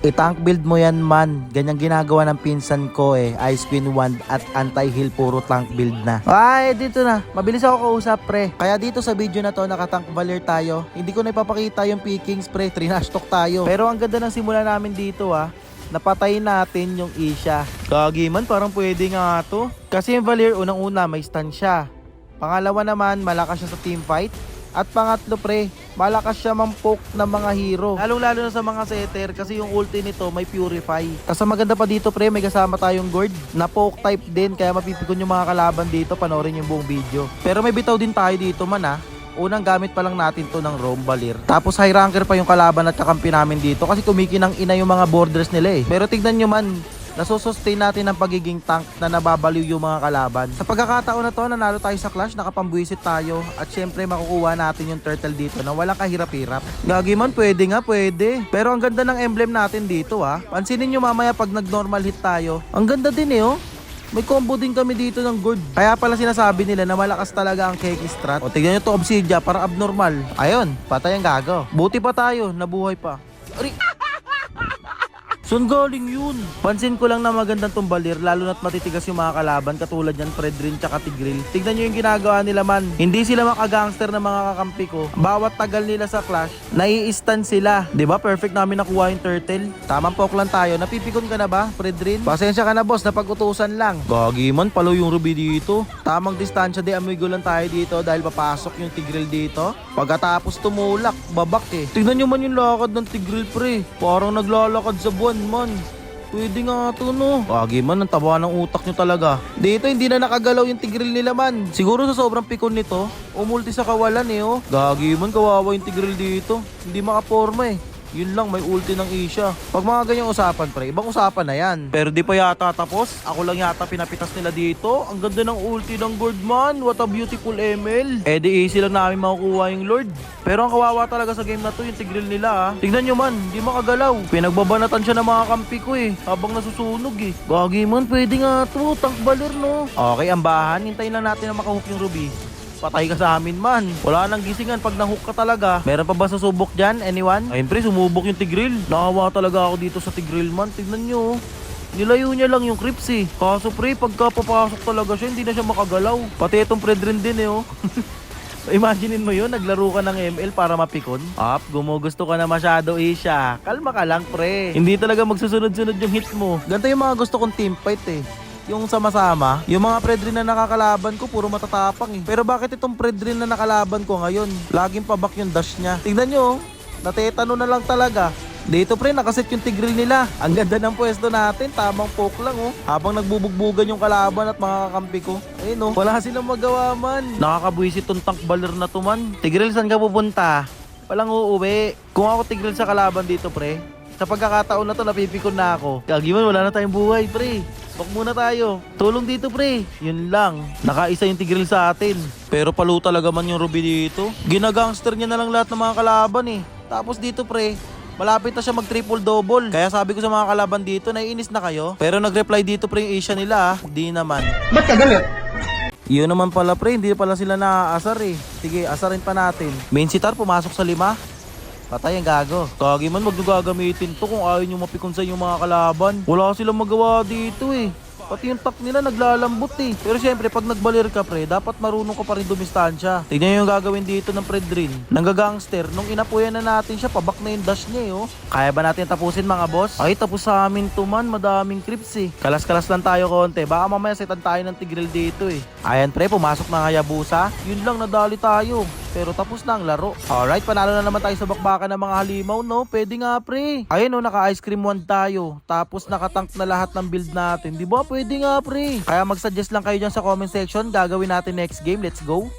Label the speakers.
Speaker 1: I-tank build mo yan man. Ganyang ginagawa ng pinsan ko eh. Ice Queen Wand at anti-heal puro tank build na. Ay, dito na. Mabilis ako kausap pre. Kaya dito sa video na to nakatank Valir tayo. Hindi ko na ipapakita yung pickings pre. Trinash talk tayo. Pero ang ganda ng simula namin dito napatayin natin yung Isha. Gagi man, parang pwede nga to. Kasi yung Valir unang-una may stun siya. Pangalawa naman, malakas siya sa teamfight. At pangatlo pre, malakas siya mampoke ng mga hero. Lalong-lalo na sa mga setter kasi yung ulti nito may purify. Tapos maganda pa dito pre, may kasama tayong gourd na poke type din. Kaya mapipikon yung mga kalaban dito, panoorin yung buong video. Pero may bitaw din tayo dito man Unang gamit pa lang natin to ng Rome Valir. Tapos high ranker pa yung kalaban at kakampi namin dito kasi kumikinang ina yung mga borders nila eh. Pero tignan nyo man, nasusustain natin ang pagiging tank na nababaliw yung mga kalaban. Sa pagkakataon na to, nanalo tayo sa clash, nakapambuisit tayo at syempre makukuha natin yung turtle dito na walang kahirap-hirap. Gagi man, pwede nga, pwede. Pero ang ganda ng emblem natin dito Pansinin nyo mamaya pag nag-normal hit tayo. Ang ganda din May combo din kami dito ng gourd. Kaya pala sinasabi nila na malakas talaga ang Keki strat. O tignan nyo to obsidia, parang abnormal. Ayun, patay ang gago. Buti pa tayo, nabuhay pa. Ari! Saan galing yun? Pansin ko lang na magandang tong Valir, lalo na't matitigas yung mga kalaban katulad yan Fredrin tsaka Tigreal. Tignan nyo yung ginagawa nila man. Hindi sila makagangster ng mga kakampi ko. Bawat tagal nila sa clash, nai-stun sila. Diba perfect namin nakuha yung turtle? Tamang poke lang tayo. Napipikon ka na ba, Fredrin? Pasensya ka na boss, napag-utusan lang. Gagi man, palo yung Ruby dito. Tamang distansya de amigo lang tayo dito dahil papasok yung Tigreal dito. Pagkatapos tumulak, babak eh. Tignan nyo man yung lakad ng Tigreal pre. Parang naglalakad sa buwan man. Pwede nga to no. Gagi man, ang taba ng utak nyo talaga. Dito hindi na nakagalaw yung Tigreal nila man. Siguro sa sobrang pikon nito, umulti sa kawalan Gagi man, kawawa yung Tigreal dito. Hindi makaporma Yun lang, may ulti ng Isha. Pag mga ganyang usapan pre, ibang usapan na yan. Pero di pa yata tapos. Ako lang yata pinapitas nila dito. Ang ganda ng ulti ng Gourd man. What a beautiful ML. Di easy lang namin makukuha yung Lord. Pero ang kawawa talaga sa game na to, yung Tigreal nila Tignan nyo man, di makagalaw. Pinagbabanatan siya ng mga kampi ko habang nasusunog Gagi man, pwede nga to. Tank Valir no. Okay, ambahan. Hintayin lang natin na makahook yung Ruby. Patay ka sa amin man. Wala nang gisingan pag nahook ka talaga. Meron pa ba susubok dyan? Anyone? Ayun pre, sumubok yung Tigreal. Nakawa talaga ako dito sa Tigreal man. Tignan nyo nilayo niya lang yung creeps Kaso pre, pagka papasok talaga siya, hindi na siya makagalaw. Pati itong Fredrin din Imaginein mo yun, naglaro ka ng ML para mapikon. Gumugusto ka na masyado Isha. Kalma ka lang pre. Hindi talaga magsusunod-sunod yung hit mo. Ganito yung mga gusto kong teamfight yung sama-sama, yung mga Fredrin na nakakalaban ko puro matatapang Pero bakit itong Fredrin na nakalaban ko ngayon, laging pabak yung dash niya? Tignan nyo, natetano na lang talaga. Dito pre, nakaset yung Tigreal nila. Ang ganda ng pwesto natin, tamang poke lang habang nagbubugbugan yung kalaban at mga kakampi ko. Ayun wala silang magawa man. Nakakabwisit tong tank Valir na to man. Tigreal, saan ka pupunta? Walang uuwi. Kung ako Tigreal sa kalaban dito pre, sa pagkakataon na to napipikon na ako. Gagi man, wala na tayong buhay pre. Bak muna tayo. Tulong dito pre. Yun lang. Nakaisa yung Tigreal sa atin. Pero palo talaga man yung Ruby dito. Ginagangster niya na lang lahat ng mga kalaban Tapos dito pre, malapit na siya mag triple double. Kaya sabi ko sa mga kalaban dito, naiinis na kayo. Pero nag-reply dito pre yung Isha nila Di naman.
Speaker 2: Ba't ka galit?
Speaker 1: Yun naman pala pre, hindi pala sila naaasar Sige, asarin pa natin. Main sitar pumasok sa 5. Patay ang gago. Kagi man, wag nyo gagamitin to kung ayaw nyo mapikon sa inyong mga kalaban. Wala silang magawa dito Pati yung tak nila naglalambot Pero syempre pag nagbalir ka pre, dapat marunong ka pa rin dumistansya. Tignan nyo yung gagawin dito ng Fredrin. Nanggagangster, nung inapuyan na natin siya, pabak na yung dash niya Kaya ba natin tapusin mga boss? Ay, tapos sa amin to man, madaming creeps Kalas-kalas lang tayo konti. Baka mamaya setan tayo ng Tigreal dito Ayan pre, pumasok na Hayabusa. Yun lang, nadali tayo. Pero tapos na ang laro. Alright, panalo na naman tayo sa bakbakan ng mga halimaw Pwede nga pre. Ayun naka-ice cream wand tayo. Tapos nakatank na lahat ng build natin. Di ba? Pwede nga pre. Kaya mag-suggest lang kayo dyan sa comment section. Gagawin natin next game. Let's go.